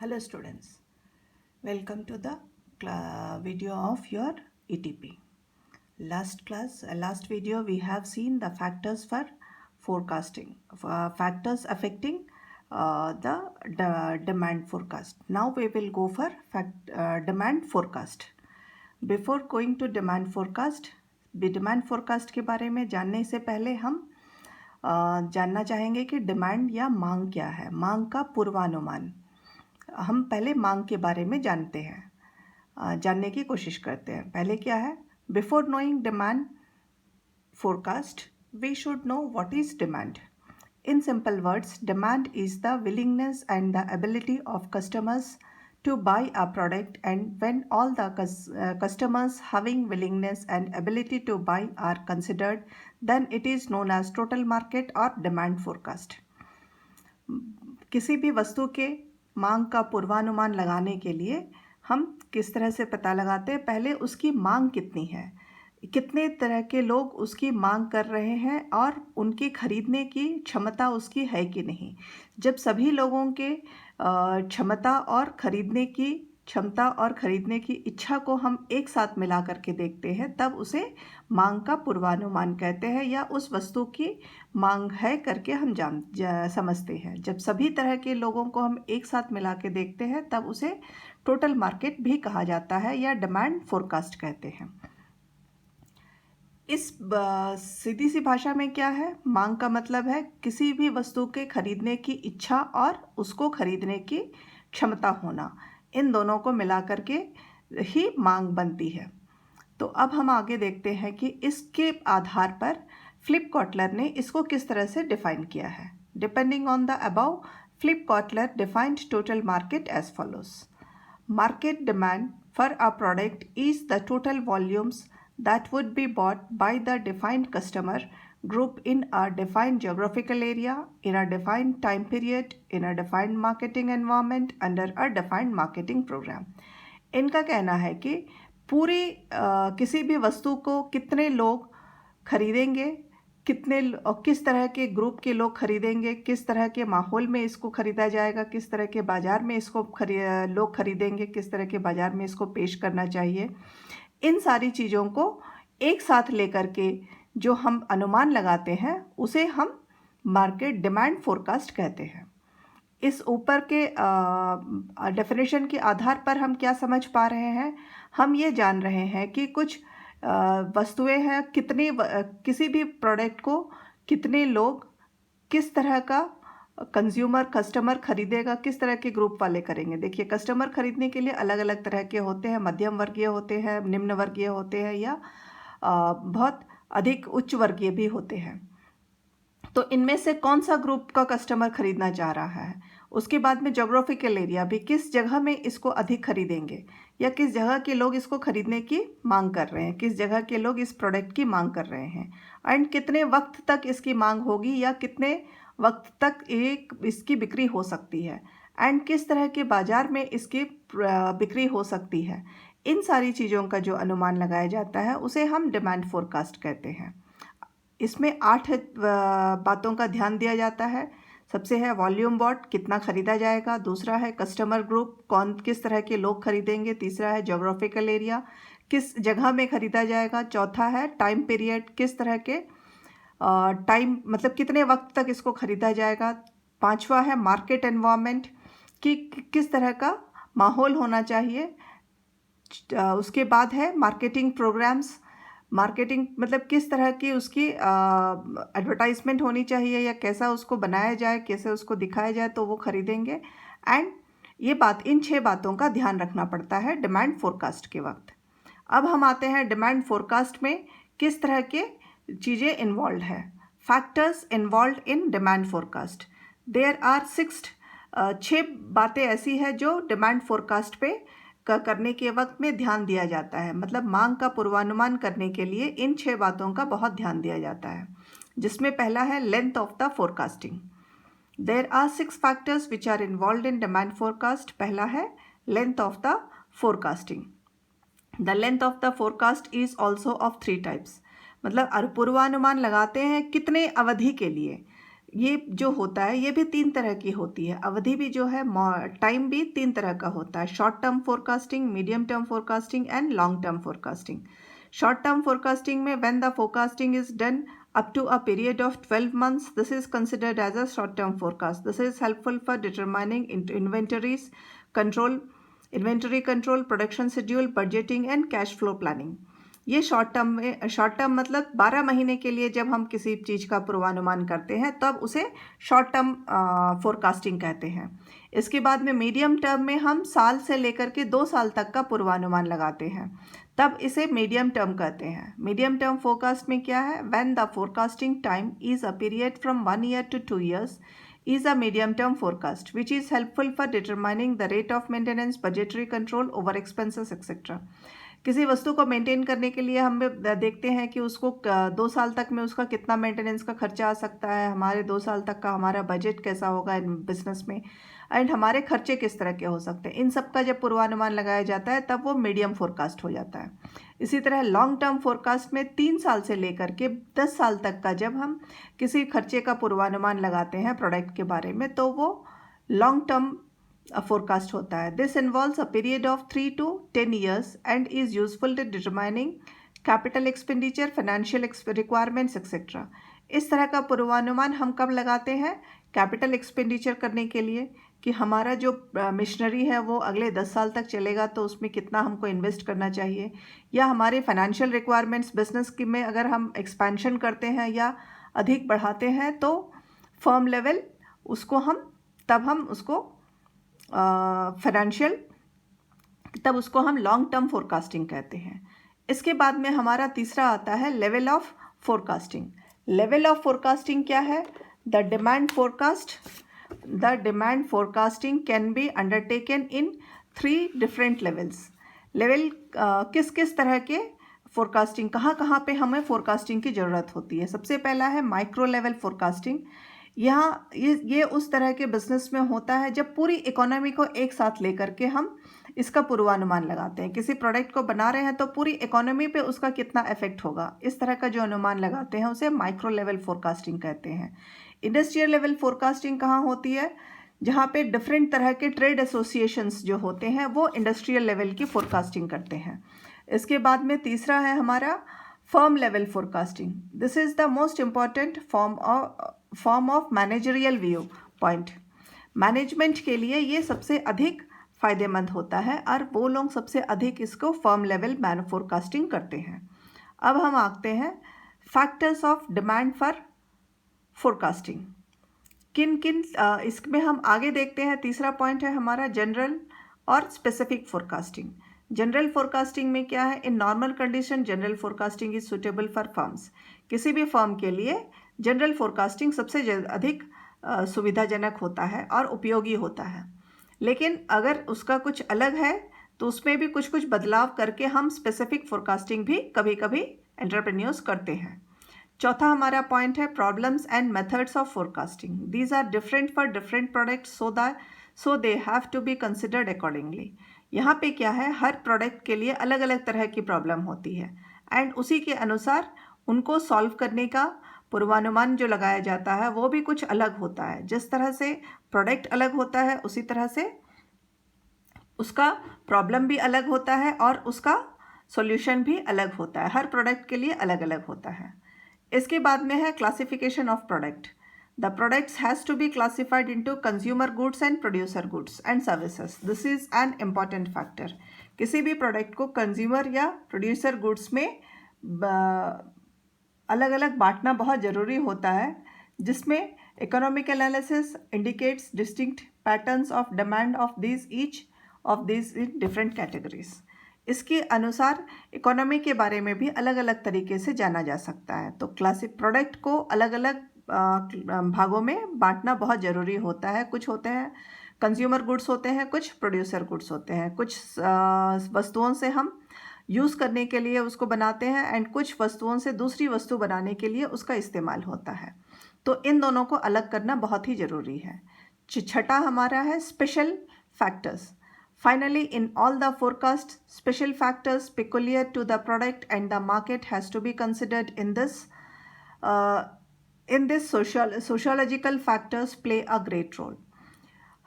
Hello students, welcome to the video of your ETP. Last video we have seen the factors for forecasting, factors affecting the demand forecast. Now we will go for demand forecast. Before going to demand forecast के बारे में जानने से पहले हम जानना चाहेंगे कि डिमांड या मांग क्या है। मांग का पूर्वानुमान। हम पहले मांग के बारे में जानने की कोशिश करते हैं। पहले क्या है? Before knowing demand forecast we should know what is demand. In simple words, demand is the willingness and the ability of customers to buy a product, and when all the customers having willingness and ability to buy are considered, then it is known as total market or demand forecast. किसी भी वस्तु के मांग का पूर्वानुमान लगाने के लिए हम किस तरह से पता लगाते हैं? पहले उसकी मांग कितनी है, कितने तरह के लोग उसकी मांग कर रहे हैं और उनकी खरीदने की क्षमता उसकी है कि नहीं। जब सभी लोगों के क्षमता और खरीदने की इच्छा को हम एक साथ मिला करके देखते हैं, तब उसे मांग का पूर्वानुमान कहते हैं, या उस वस्तु की मांग है करके हम समझते हैं। जब सभी तरह के लोगों को हम एक साथ मिला के देखते हैं, तब उसे टोटल मार्केट भी कहा जाता है या डिमांड फोरकास्ट कहते हैं। इस सीधी सी भाषा में क्या है? मांग का मतलब है किसी भी वस्तु के खरीदने की इच्छा और उसको खरीदने की क्षमता होना। इन दोनों को मिला करके ही मांग बनती है। तो अब हम आगे देखते हैं कि इसके आधार पर फिलिप कॉटलर ने इसको किस तरह से डिफाइन किया है। Depending on the above, Philip Kotler defined total market as follows. Market demand for a product is the total volumes that would be bought by the defined customer group in a defined geographical area, in a defined time period, in a defined marketing environment, under a defined marketing program. इनका कहना है कि पूरी किसी भी वस्तु को कितने लोग खरीदेंगे, किस तरह के ग्रुप के लोग खरीदेंगे, किस तरह के माहौल में इसको खरीदा जाएगा, किस तरह के बाज़ार में इसको लोग खरीदेंगे, किस तरह के बाज़ार में इसको पेश करना चाहिए। इन सारी चीज़ों को एक साथ लेकर के जो हम अनुमान लगाते हैं, उसे हम मार्केट डिमांड फोरकास्ट कहते हैं। इस ऊपर के डेफिनेशन के आधार पर हम क्या समझ पा रहे हैं? हम ये जान रहे हैं कि कुछ वस्तुएं हैं, किसी भी प्रोडक्ट को कितने लोग, किस तरह का कस्टमर खरीदेगा, किस तरह के ग्रुप वाले करेंगे। देखिए, कस्टमर खरीदने के लिए अलग अलग तरह के होते हैं। मध्यम वर्गीय होते हैं, निम्न वर्गीय होते हैं, या बहुत अधिक उच्च वर्गीय भी होते हैं। तो इनमें से कौन सा ग्रुप का कस्टमर खरीदना चाह रहा है? उसके बाद में ज्योग्राफिकल एरिया भी, किस जगह में इसको अधिक खरीदेंगे, या किस जगह के लोग इसको खरीदने की मांग कर रहे हैं, किस जगह के लोग इस प्रोडक्ट की मांग कर रहे हैं, एंड कितने वक्त तक इसकी मांग होगी, या कितने वक्त तक इसकी बिक्री हो सकती है, एंड किस तरह के बाज़ार में इसकी बिक्री हो सकती है। इन सारी चीज़ों का जो अनुमान लगाया जाता है, उसे हम डिमांड फोरकास्ट कहते हैं। इसमें 8 बातों का ध्यान दिया जाता है। सबसे है वॉल्यूम बॉट, कितना खरीदा जाएगा। दूसरा है कस्टमर ग्रुप, किस तरह के लोग खरीदेंगे। तीसरा है ज्योग्राफिकल एरिया, किस जगह में खरीदा जाएगा। चौथा है टाइम पीरियड, किस तरह के टाइम, मतलब कितने वक्त तक इसको खरीदा जाएगा। पांचवा है मार्केट एनवायरनमेंट, कि किस तरह का माहौल होना चाहिए। उसके बाद है मार्केटिंग प्रोग्राम्स, मार्केटिंग मतलब किस तरह की उसकी एडवर्टाइजमेंट होनी चाहिए, या कैसा उसको बनाया जाए, कैसे उसको दिखाया जाए तो वो खरीदेंगे। एंड इन 6 बातों का ध्यान रखना पड़ता है डिमांड फोरकास्ट के वक्त। अब हम आते हैं डिमांड फोरकास्ट में किस तरह के चीज़ें इन्वॉल्व है। Factors involved in demand forecast, there are 6 बातें ऐसी है जो डिमांड फोरकास्ट पे करने के वक्त में ध्यान दिया जाता है। मतलब मांग का पूर्वानुमान करने के लिए इन 6 बातों का बहुत ध्यान दिया जाता है, जिसमें पहला है length of the forecasting. There are 6 factors which are involve in demand forecast. पहला है length of the forecasting. The length of the forecast is also of 3 types. मतलब पूर्वानुमान लगाते हैं कितने अवधि के लिए, ये जो होता है ये भी 3 तरह की होती है। अवधि भी जो है टाइम भी 3 तरह का होता है, short term forecasting, medium term forecasting and long term forecasting. Short term forecasting में when the forecasting is done up to a period of 12 months, this is considered as a short term forecast. This is helpful for determining inventory control, production schedule, budgeting and cash flow planning. ये short term मतलब 12 महीने के लिए जब हम किसी चीज़ का पूर्वानुमान करते हैं तब उसे शॉर्ट टर्म फोरकास्टिंग कहते हैं। इसके बाद में मीडियम टर्म में हम साल से लेकर के 2 साल तक का पूर्वानुमान लगाते हैं, तब इसे मीडियम टर्म कहते हैं। मीडियम टर्म फोरकास्ट में क्या है, when the forecasting time is a period from 1 year to 2 years is a medium term forecast which is helpful for determining the rate of maintenance, budgetary control over expenses etc. किसी वस्तु को maintain करने के लिए हम देखते हैं कि उसको 2 साल तक में उसका कितना मेंटेनेंस का खर्चा आ सकता है, हमारे 2 साल तक का हमारा बजट कैसा होगा बिजनेस में, एंड हमारे खर्चे किस तरह के हो सकते हैं। इन सब का जब पूर्वानुमान लगाया जाता है तब वो मीडियम फोरकास्ट हो जाता है। इसी तरह लॉन्ग टर्म फोरकास्ट में 3 साल से लेकर के 10 साल तक का जब हम किसी खर्चे का पूर्वानुमान लगाते हैं प्रोडक्ट के बारे में, तो वो लॉन्ग टर्म फोरकास्ट होता है। This involves a period of 3 to 10 years and is useful to determining capital expenditure, financial requirements etcetera. इस तरह का पूर्वानुमान हम कब लगाते हैं, कैपिटल एक्सपेंडिचर करने के लिए, कि हमारा जो मशीनरी है वो अगले 10 साल तक चलेगा तो उसमें कितना हमको इन्वेस्ट करना चाहिए, या हमारे फाइनेंशियल रिक्वायरमेंट्स बिजनेस की में अगर हम एक्सपेंशन करते हैं या अधिक बढ़ाते हैं तो फर्म लेवल उसको हम उसको फाइनेंशियल तब उसको हम लॉन्ग टर्म फोरकास्टिंग कहते हैं। इसके बाद में हमारा तीसरा आता है level of forecasting. Level of forecasting क्या है, the demand forecasting can be undertaken in 3 different levels. Level किस किस तरह के फोरकास्टिंग, कहाँ पे हमें फोरकास्टिंग की ज़रूरत होती है। सबसे पहला है माइक्रो लेवल फोरकास्टिंग। यहाँ ये उस तरह के बिजनेस में होता है जब पूरी इकोनॉमी को एक साथ लेकर के हम इसका पूर्वानुमान लगाते हैं। किसी प्रोडक्ट को बना रहे हैं तो पूरी इकोनॉमी पे उसका कितना इफेक्ट होगा, इस तरह का जो अनुमान लगाते हैं उसे माइक्रो लेवल फोरकास्टिंग कहते हैं। इंडस्ट्रियल लेवल फोरकास्टिंग कहाँ होती है, जहाँ पे डिफरेंट तरह के ट्रेड एसोसिएशंस जो होते हैं वो इंडस्ट्रियल लेवल की फोरकास्टिंग करते हैं। इसके बाद में तीसरा है हमारा firm level forecasting. This is the most important form of managerial view point. Management के लिए ये सबसे अधिक फ़ायदेमंद होता है और वो लोग सबसे अधिक इसको फर्म लेवल फोरकास्टिंग करते हैं। अब हम आते हैं factors of demand for forecasting. किन इसमें हम आगे देखते हैं। तीसरा पॉइंट है हमारा जनरल और स्पेसिफिक फोरकास्टिंग। जनरल फोरकास्टिंग में क्या है, in normal condition general forecasting is suitable for firms. किसी भी फर्म के लिए जनरल फोरकास्टिंग सबसे अधिक सुविधाजनक होता है और उपयोगी होता है। लेकिन अगर उसका कुछ अलग है तो उसमें भी कुछ कुछ बदलाव करके हम स्पेसिफिक फोरकास्टिंग भी कभी कभी एंटरप्रेन्योर्स करते हैं। चौथा हमारा पॉइंट है problems and methods of forecasting. These are different for different products so they have to be considered accordingly. यहाँ पे क्या है, हर प्रोडक्ट के लिए अलग अलग तरह की प्रॉब्लम होती है एंड उसी के अनुसार उनको सॉल्व करने का पूर्वानुमान जो लगाया जाता है वो भी कुछ अलग होता है। जिस तरह से प्रोडक्ट अलग होता है उसी तरह से उसका प्रॉब्लम भी अलग होता है और उसका सॉल्यूशन भी अलग होता है। हर प्रोडक्ट के लिए अलग अलग होता है। इसके बाद में है classification of product. The products has to be classified into consumer goods and producer goods and services. This is an important factor. किसी भी प्रोडक्ट को कंज्यूमर या प्रोड्यूसर गुड्स में अलग अलग बांटना बहुत ज़रूरी होता है, जिसमें economic analysis indicates distinct patterns of demand of each of this in different categories. इसके अनुसार इकोनॉमी के बारे में भी अलग अलग तरीके से जाना जा सकता है। तो प्रोडक्ट को अलग अलग भागों में बांटना बहुत ज़रूरी होता है। कुछ होते हैं कंज्यूमर गुड्स होते हैं, कुछ प्रोड्यूसर गुड्स होते हैं। कुछ वस्तुओं से हम यूज़ करने के लिए उसको बनाते हैं एंड कुछ वस्तुओं से दूसरी वस्तु बनाने के लिए उसका इस्तेमाल होता है। तो इन दोनों को अलग करना बहुत ही ज़रूरी है। छठा हमारा है special factors. Finally, in all the forecast, special factors peculiar to the product and the market has to be considered in in this sociological factors play a great role.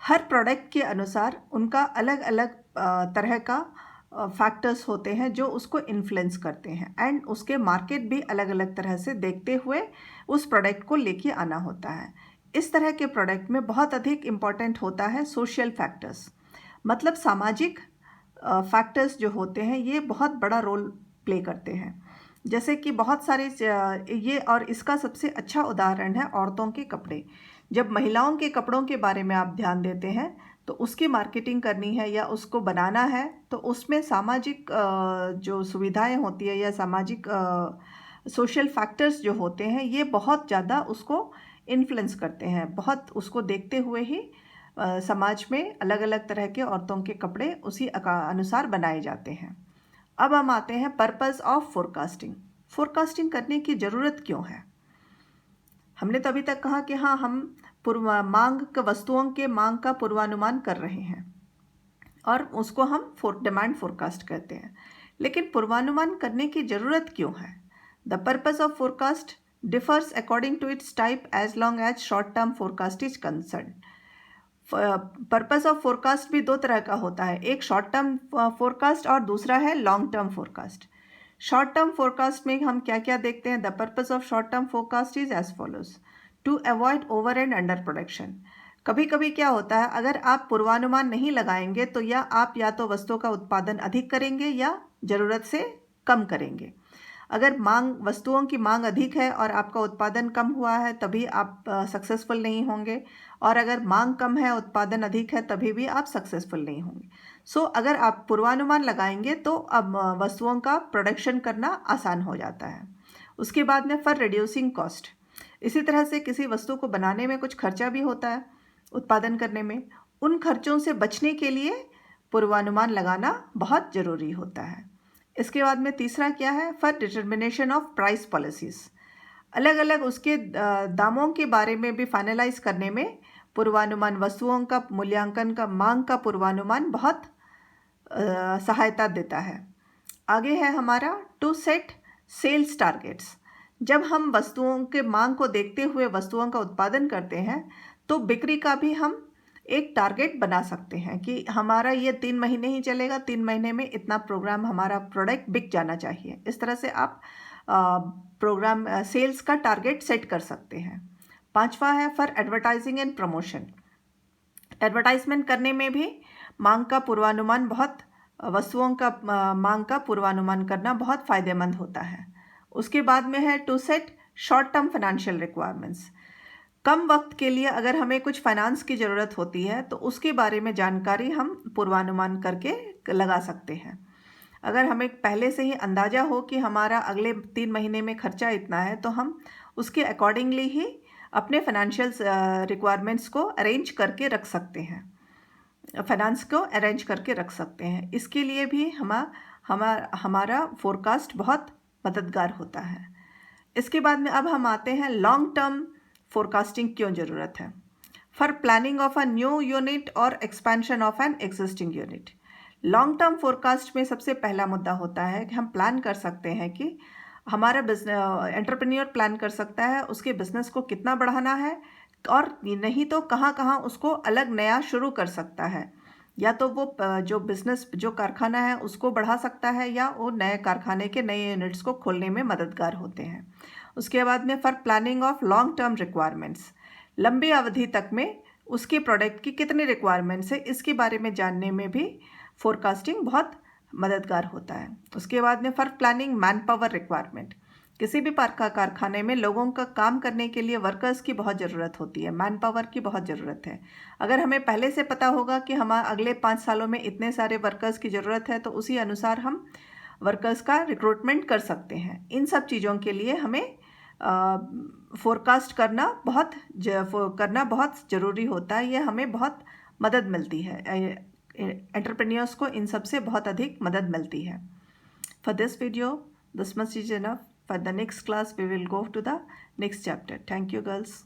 हर प्रोडक्ट के अनुसार उनका अलग अलग तरह का फैक्टर्स होते हैं जो उसको इन्फ्लुएंस करते हैं, एंड उसके मार्केट भी अलग अलग तरह से देखते हुए उस प्रोडक्ट को लेके आना होता है। इस तरह के प्रोडक्ट में बहुत अधिक इम्पॉर्टेंट होता है सोशल फैक्टर्स, मतलब सामाजिक फैक्टर्स जो होते हैं ये बहुत बड़ा रोल प्ले करते हैं। जैसे कि बहुत सारे ये, और इसका सबसे अच्छा उदाहरण है औरतों के कपड़े। जब महिलाओं के कपड़ों के बारे में आप ध्यान देते हैं तो उसकी मार्केटिंग करनी है या उसको बनाना है, तो उसमें सामाजिक जो सुविधाएं होती है या सामाजिक सोशल फैक्टर्स जो होते हैं ये बहुत ज़्यादा उसको इन्फ्लुएंस करते हैं। बहुत उसको देखते हुए ही समाज में अलग अलग तरह के औरतों के कपड़े उसी अनुसार बनाए जाते हैं। अब हम आते हैं पर्पस ऑफ फोरकास्टिंग। फोरकास्टिंग करने की ज़रूरत क्यों है? हमने तो अभी तक कहा कि हाँ, हम वस्तुओं के मांग का पूर्वानुमान कर रहे हैं और उसको हम डिमांड फोरकास्ट कहते हैं। लेकिन पूर्वानुमान करने की ज़रूरत क्यों है? The purpose of forecast differs according to its type as long as short term forecast is concern. Purpose of forecast भी दो तरह का होता है, एक शॉर्ट टर्म फोरकास्ट और दूसरा है long term forecast. Short term forecast में हम क्या क्या देखते हैं? The purpose of short term forecast is as follows: to avoid over and under production. कभी कभी क्या होता है, अगर आप पूर्वानुमान नहीं लगाएंगे तो या तो वस्तुओं का उत्पादन अधिक करेंगे या ज़रूरत से कम करेंगे। अगर वस्तुओं की मांग अधिक है और आपका उत्पादन कम हुआ है तभी आप सक्सेसफुल नहीं होंगे, और अगर मांग कम है उत्पादन अधिक है तभी भी आप सक्सेसफुल नहीं होंगे। अगर आप पूर्वानुमान लगाएंगे तो अब वस्तुओं का प्रोडक्शन करना आसान हो जाता है। उसके बाद में फॉर रिड्यूसिंग कॉस्ट, इसी तरह से किसी वस्तु को बनाने में कुछ खर्चा भी होता है उत्पादन करने में, उन खर्चों से बचने के लिए पूर्वानुमान लगाना बहुत ज़रूरी होता है। इसके बाद में तीसरा क्या है? For determination of price policies. अलग अलग उसके दामों के बारे में भी फाइनलाइज करने में पूर्वानुमान, वस्तुओं का मूल्यांकन का, मांग का पूर्वानुमान बहुत सहायता देता है। आगे है हमारा टू सेट सेल्स टारगेट्स। जब हम वस्तुओं के मांग को देखते हुए वस्तुओं का उत्पादन करते हैं तो बिक्री का भी हम एक टारगेट बना सकते हैं कि हमारा ये 3 महीने ही चलेगा, 3 महीने में इतना प्रोग्राम हमारा प्रोडक्ट बिक जाना चाहिए। इस तरह से आप प्रोग्राम सेल्स का टारगेट सेट कर सकते हैं। पांचवा है for advertising and promotion. Advertisement करने में भी मांग का पूर्वानुमान वस्तुओं का मांग का पूर्वानुमान करना बहुत फ़ायदेमंद होता है। उसके बाद में है to set short term financial requirements. कम वक्त के लिए अगर हमें कुछ फाइनेंस की ज़रूरत होती है तो उसके बारे में जानकारी हम पूर्वानुमान करके लगा सकते हैं। अगर हमें पहले से ही अंदाज़ा हो कि हमारा अगले 3 महीने में खर्चा इतना है तो हम उसके अकॉर्डिंगली ही अपने फाइनेंशियल रिक्वायरमेंट्स को अरेंज करके रख सकते हैं, फाइनेंस को अरेंज करके रख सकते हैं। इसके लिए भी हमारा फोरकास्ट बहुत मददगार होता है। इसके बाद में अब हम आते हैं लॉन्ग टर्म फोरकास्टिंग क्यों ज़रूरत है? For planning of a new unit और expansion of an existing unit. Long term forecast में सबसे पहला मुद्दा होता है कि हम प्लान कर सकते हैं कि हमारा एंटरप्रेन्योर प्लान कर सकता है उसके बिजनेस को कितना बढ़ाना है, और नहीं तो कहाँ कहाँ उसको अलग नया शुरू कर सकता है। या तो वो जो कारखाना है उसको बढ़ा सकता है या वो नए कारखाने के नए यूनिट्स को खोलने में मददगार होते हैं। उसके बाद में for planning of long term requirements, लंबी अवधि तक में उसके प्रोडक्ट की कितनी रिक्वायरमेंट्स है इसके बारे में जानने में भी फोरकास्टिंग बहुत मददगार होता है। उसके बाद में for planning man power requirement, किसी भी कारखाने में लोगों का काम करने के लिए वर्कर्स की बहुत ज़रूरत होती है, मैन पावर की बहुत ज़रूरत है। अगर हमें पहले से पता होगा कि हमारे अगले 5 सालों में इतने सारे वर्कर्स की ज़रूरत है तो उसी अनुसार हम वर्कर्स का रिक्रूटमेंट कर सकते हैं। इन सब चीज़ों के लिए हमें फोरकास्ट करना बहुत ज़रूरी होता है। यह हमें बहुत मदद मिलती है, एंटरप्रेन्योर्स को इन सब से बहुत अधिक मदद मिलती है। For this video this much is enough. For the next class we will go to the next chapter. Thank you girls.